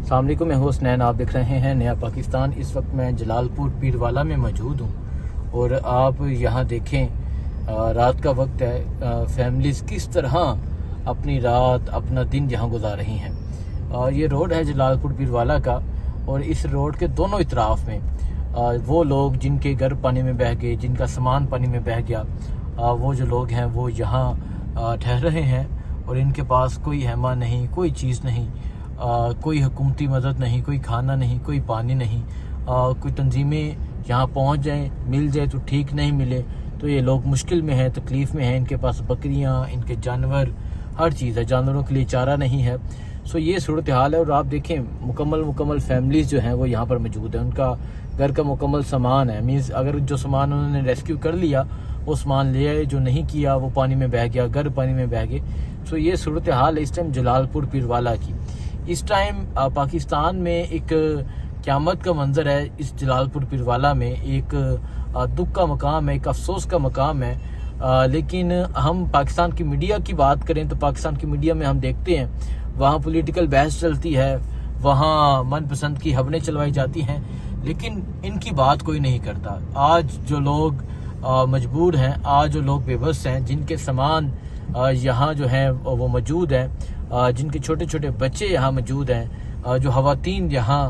अस्सलाम वालेकुम, मैं हुसनैन, आप देख रहे हैं नया पाकिस्तान। इस वक्त मैं जलालपुर पीरवाला में मौजूद हूँ और आप यहाँ देखें रात का वक्त है, फैमिलीज़ किस तरह अपनी रात अपना दिन यहाँ गुजार रही हैं। ये रोड है जलालपुर पीरवाला का और इस रोड के दोनों इतराफ़ में वो लोग जिनके घर पानी में बह गए, जिनका सामान पानी में बह गया, वो जो लोग हैं वो यहाँ ठहर रहे हैं और इनके पास कोई हैमा नहीं, कोई चीज़ नहीं, कोई हुकूमती मदद नहीं, कोई खाना नहीं, कोई पानी नहीं। कोई तंजीमें यहाँ पहुँच जाएं, मिल जाए तो ठीक, नहीं मिले तो ये लोग मुश्किल में हैं, तकलीफ़ में हैं। इनके पास बकरियाँ, इनके जानवर, हर चीज़ है, जानवरों के लिए चारा नहीं है। सो ये सूरत हाल है और आप देखें मुकम्मल फैमिलीज़ जो हैं वो यहाँ पर मौजूद है। उनका घर का मुकम्मल सामान है, मीन्स अगर जो सामान उन्होंने रेस्क्यू कर लिया वो सामान ले आए, जो नहीं किया वो पानी में बह गया, घर पानी में बह गए। सो ये सूरत हाल है इस टाइम जलालपुर पीरवाला की। इस टाइम पाकिस्तान में एक क़यामत का मंजर है। इस जलालपुर पीरवाला में एक दुख का मकाम है, एक अफसोस का मकाम है। लेकिन हम पाकिस्तान की मीडिया की बात करें तो पाकिस्तान की मीडिया में हम देखते हैं वहाँ पॉलिटिकल बहस चलती है, वहाँ मनपसंद की खबरें चलवाई जाती हैं, लेकिन इनकी बात कोई नहीं करता। आज जो लोग मजबूर हैं, आज जो लोग बेबस हैं, जिनके सामान यहाँ जो है वो मौजूद हैं, जिनके छोटे छोटे बच्चे यहाँ मौजूद हैं, जो खवातीन यहाँ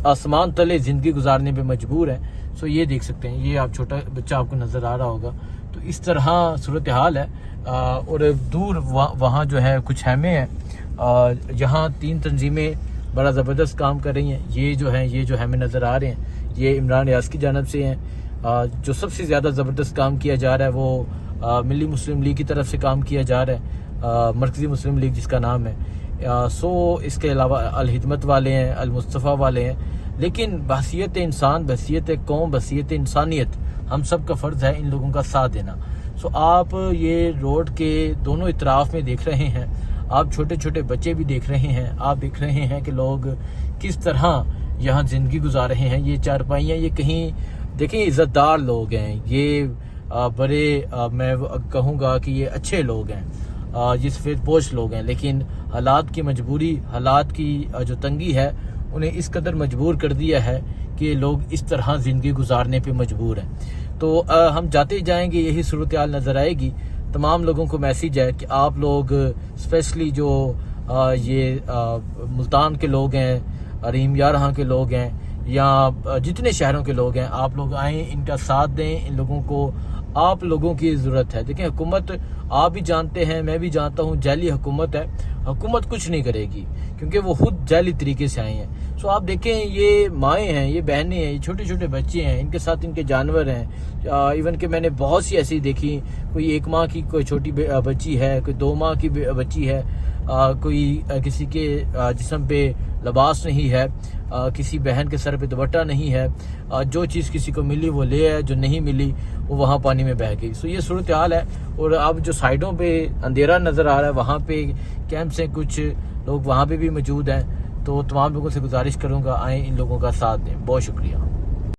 आसमान तले ज़िंदगी गुजारने पे मजबूर हैं। सो ये देख सकते हैं, ये आप छोटा बच्चा आपको नज़र आ रहा होगा। तो इस तरह सूरत हाल है। और दूर वहाँ जो है कुछ हैमे हैं, यहाँ 3 तंजीमें बड़ा ज़बरदस्त काम कर रही हैं। ये जो हैमे नज़र आ रहे हैं ये इमरान रियाज की जानब से हैं। जो सबसे ज़्यादा ज़बरदस्त काम किया जा रहा है वो मिली मुस्लिम लीग की तरफ से काम किया जा रहा है, मरकज़ी मुस्लिम लीग जिसका नाम है। सो इसके अलावा अल हिदमत वाले हैं, अल मुस्तफ़ा वाले हैं। लेकिन बहसियत इंसान, बहसियत कौम, बहसियत इंसानियत, हम सब का फ़र्ज़ है इन लोगों का साथ देना। सो आप ये रोड के दोनों इतराफ़ में देख रहे हैं, आप छोटे छोटे बच्चे भी देख रहे हैं, आप देख रहे हैं कि लोग किस तरह यहाँ ज़िंदगी गुजार रहे हैं। ये चारपाइयाँ, ये कहीं देखिए इज़्ज़तदार लोग हैं, ये बड़े मैं कहूँगा कि ये अच्छे लोग हैं, ये सफ़ेद पोश लोग हैं, लेकिन हालात की मजबूरी, हालात की जो तंगी है उन्हें इस कदर मजबूर कर दिया है कि ये लोग इस तरह ज़िंदगी गुजारने पे मजबूर हैं। तो हम जाते जाएंगे, यही सूरत हाल नज़र आएगी। तमाम लोगों को मैसेज है कि आप लोग स्पेशली जो ये मुल्तान के लोग हैं, रहीम यारहाँ के लोग हैं, या जितने शहरों के लोग हैं, आप लोग आएँ, इनका साथ दें। इन लोगों को आप लोगों की ज़रूरत है। देखें, हुकूमत आप भी जानते हैं, मैं भी जानता हूँ, जाली हुकूमत है। हुकूमत कुछ नहीं करेगी क्योंकि वो खुद जाली तरीके से आए हैं। सो आप देखें, ये माएँ हैं, ये बहनें हैं, ये छोटे छोटे बच्चे हैं, इनके साथ इनके जानवर हैं। इवन कि मैंने बहुत सी ऐसी देखी, कोई 1 माह की कोई छोटी बच्ची है, कोई 2 माह की बच्ची है, कोई किसी के जिस्म पे लिबास नहीं है, किसी बहन के सर पे दुपट्टा नहीं है। जो चीज़ किसी को मिली वो ले आए, जो नहीं मिली वो वहाँ पानी में बह गई। सो ये सूरत हाल है। और अब जो साइडों पे अंधेरा नज़र आ रहा है, वहाँ पे कैंप्स हैं, कुछ लोग वहाँ पे भी मौजूद हैं। तो तमाम लोगों से गुजारिश करूँगा, आएँ, इन लोगों का साथ दें। बहुत शुक्रिया।